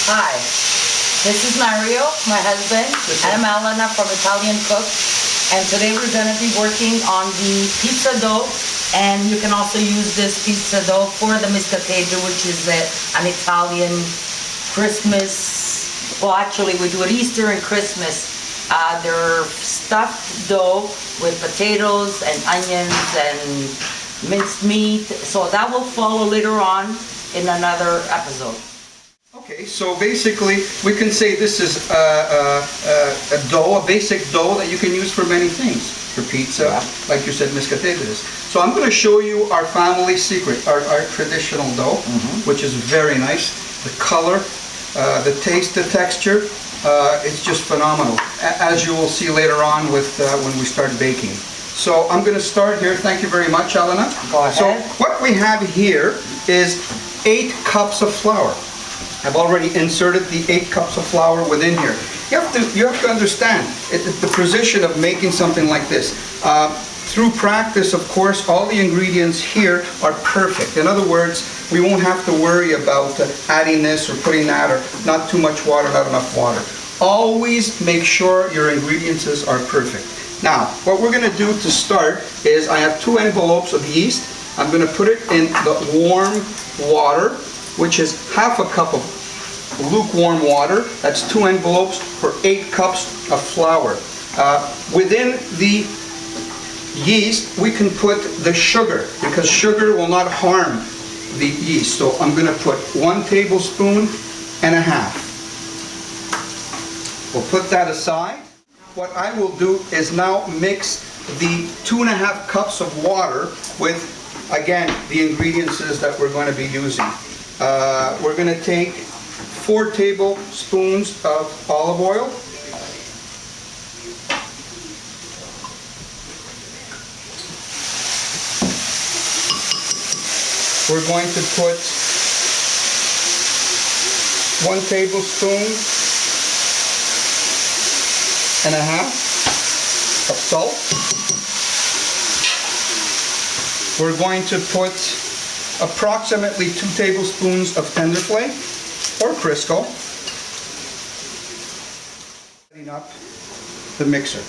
Hi, this is Mario, my husband, and I'm Alana from Italian Cook. And today we're going to be working on the pizza dough. And you can also use this pizza dough for the miscateggio, which is an Italian Christmas. Well, actually, we do it Easter and Christmas. They're stuffed dough with potatoes and onions and minced meat. So that will follow later on in another episode. Okay, so basically we can say this is a dough, a basic dough that you can use for many things. For pizza, like you said, miscateggio. So I'm going to show you our family secret, our traditional dough, which is very nice. The color, the taste, the texture, it's just phenomenal, as you will see later on with when we start baking. So I'm going to start here. Thank you very much, Alana. Go ahead. So what we have here is 8 cups of flour. I've already inserted the 8 cups of flour within here. You have to understand the precision of making something like this. Through practice, of course, all the ingredients here are perfect. In other words, we won't have to worry about adding this or putting that, or not too much water, not enough water. Always make sure your ingredients are perfect. Now, what we're going to do to start is I have 2 envelopes of yeast. I'm going to put it in the warm water, which is half a cup of lukewarm water. That's 2 envelopes for 8 cups of flour. Within the yeast, we can put the sugar, because sugar will not harm the yeast. So I'm going to put 1 tablespoon and a half. We'll put that aside. What I will do is now mix the 2.5 cups of water with, again, the ingredients that we're going to be using. We're going to take 4 tablespoons of olive oil. We're going to put 1 tablespoon and a half of salt. We're going to put approximately 2 tablespoons of Tenderflake or Crisco. Setting up the mixer.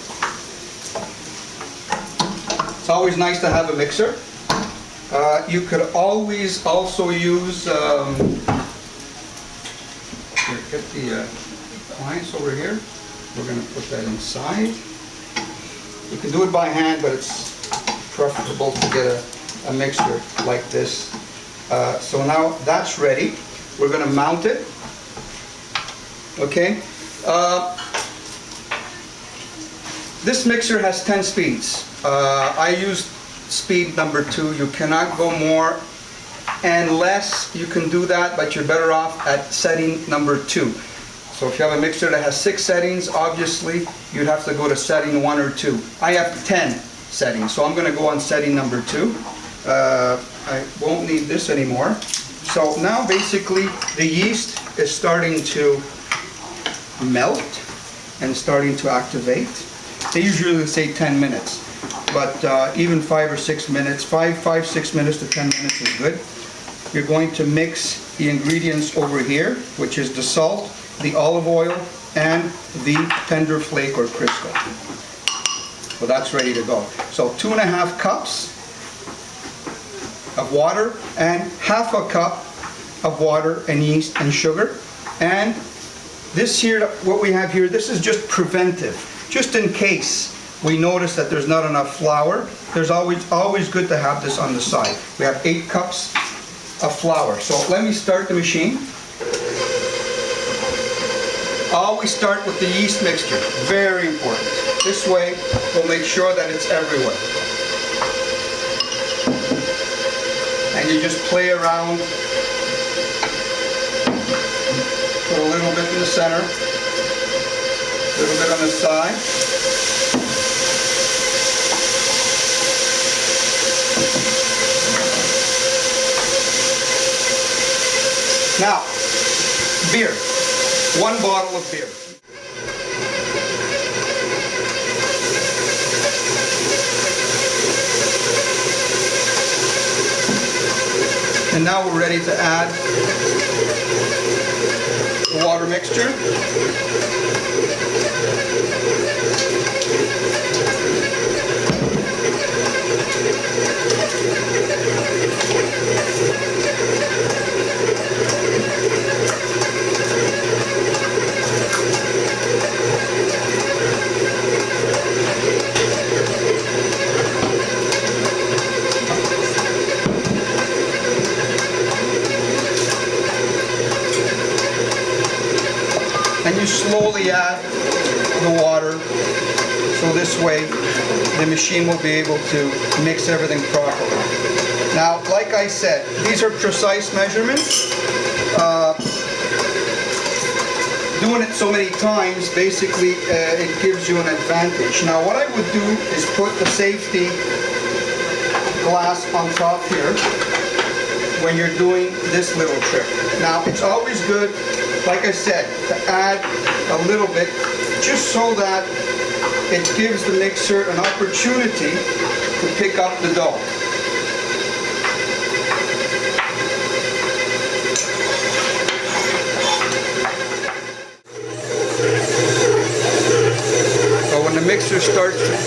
It's always nice to have a mixer. You could always also use, here, get the appliance over here. We're going to put that inside. You can do it by hand, but it's preferable to get a mixer like this. So now that's ready. We're going to mount it. Okay. This mixer has 10 speeds. I used speed number 2. You cannot go more and less. You can do that, but you're better off at setting number 2. So if you have a mixer that has 6 settings, obviously you'd have to go to setting 1 or 2. I have 10 settings, so I'm going to go on setting number 2. I won't need this anymore. So now basically the yeast is starting to melt and starting to activate. They usually say 10 minutes, but even 5 or 6 minutes, 6 minutes to 10 minutes is good. You're going to mix the ingredients over here, which is the salt, the olive oil, and the Tenderflake or Crisco. So that's ready to go. So 2.5 cups of water and half a cup of water and yeast and sugar. And this here, what we have here, this is just preventive. Just in case we notice that there's not enough flour, there's always good to have this on the side. We have 8 cups of flour. So let me start the machine. Always start with the yeast mixture. Very important. This way we'll make sure that it's everywhere. And you just play around. Put a little bit in the center, a little bit on the side. Now, beer. 1 bottle of beer. And now we're ready to add the water. flour mixture. And you slowly add the water, so this way the machine will be able to mix everything properly. Now, like I said, these are precise measurements. Doing it so many times, basically, it gives you an advantage. Now, what I would do is put the safety glass on top here when you're doing this little trick. Now, it's always good, like I said, to add a little bit, just so that it gives the mixer an opportunity to pick up the dough. So when the mixer starts to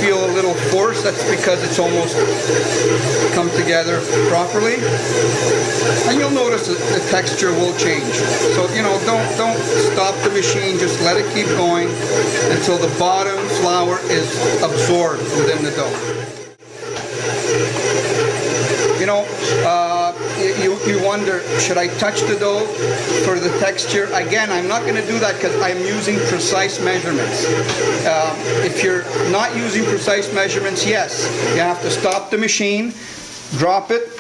feel a little forced, that's because it's almost come together properly. And you'll notice that the texture will change. So, you know, don't stop the machine, just let it keep going until the bottom flour is absorbed within the dough. You know, you wonder, should I touch the dough for the texture? Again, I'm not going to do that because I'm using precise measurements. If you're not using precise measurements, yes, you have to stop the machine, drop it,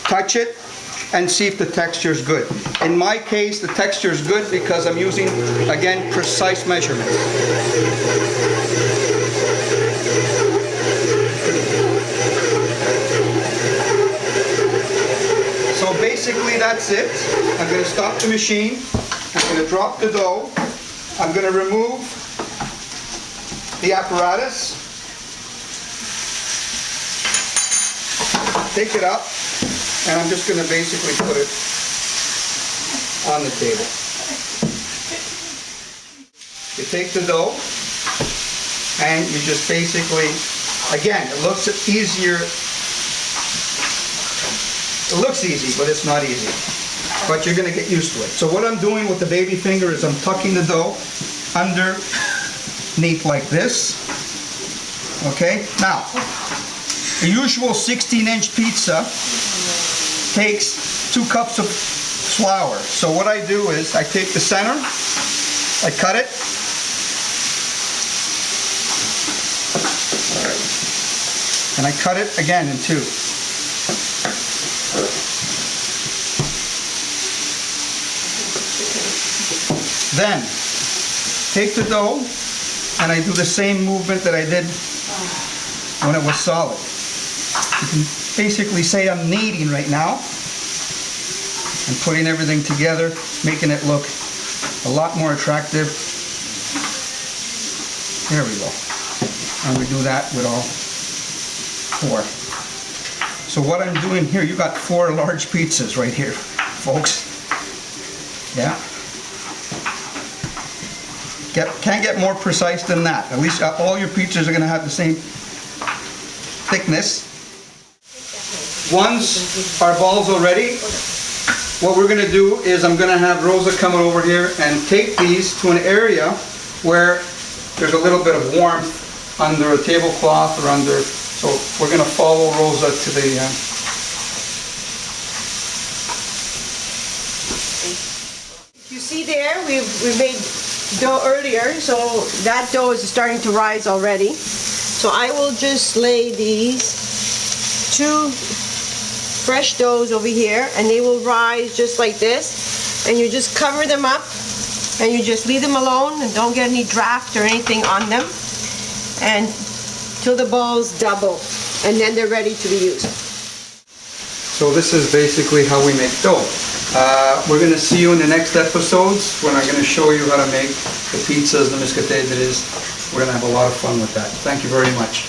touch it, and see if the texture is good. In my case, the texture is good because I'm using, again, precise measurements. So basically that's it. I'm going to stop the machine. I'm going to drop the dough. I'm going to remove the apparatus. Take it up. And I'm just going to basically put it on the table. You take the dough and you just basically, again, it looks easier. It looks easy, but it's not easy. But you're going to get used to it. So what I'm doing with the baby finger is I'm tucking the dough underneath like this. Okay? Now, the usual 16-inch pizza takes 2 cups of flour. So what I do is I take the center, I cut it. And I cut it again in 2. Then, take the dough, and I do the same movement that I did when it was solid. You can basically say I'm kneading right now, and putting everything together, making it look a lot more attractive. There we go. And we do that with all 4. So what I'm doing here, you got 4 large pizzas right here, folks. Yeah. Can't get more precise than that. At least all your pizzas are going to have the same thickness. Once our balls are ready, what we're going to do is I'm going to have Rosa come over here and take these to an area where there's a little bit of warmth under a tablecloth or under, so we're going to follow Rosa to the You see there, we made dough earlier, so that dough is starting to rise already. So I will just lay these 2 fresh doughs over here, and they will rise just like this. And you just cover them up, and you just leave them alone, and don't get any draft or anything on them, and till the balls double, and then they're ready to be used. So this is basically how we make dough. We're going to see you in the next episodes when I'm going to show you how to make the pizzas, the miscatedders. We're going to have a lot of fun with that. Thank you very much.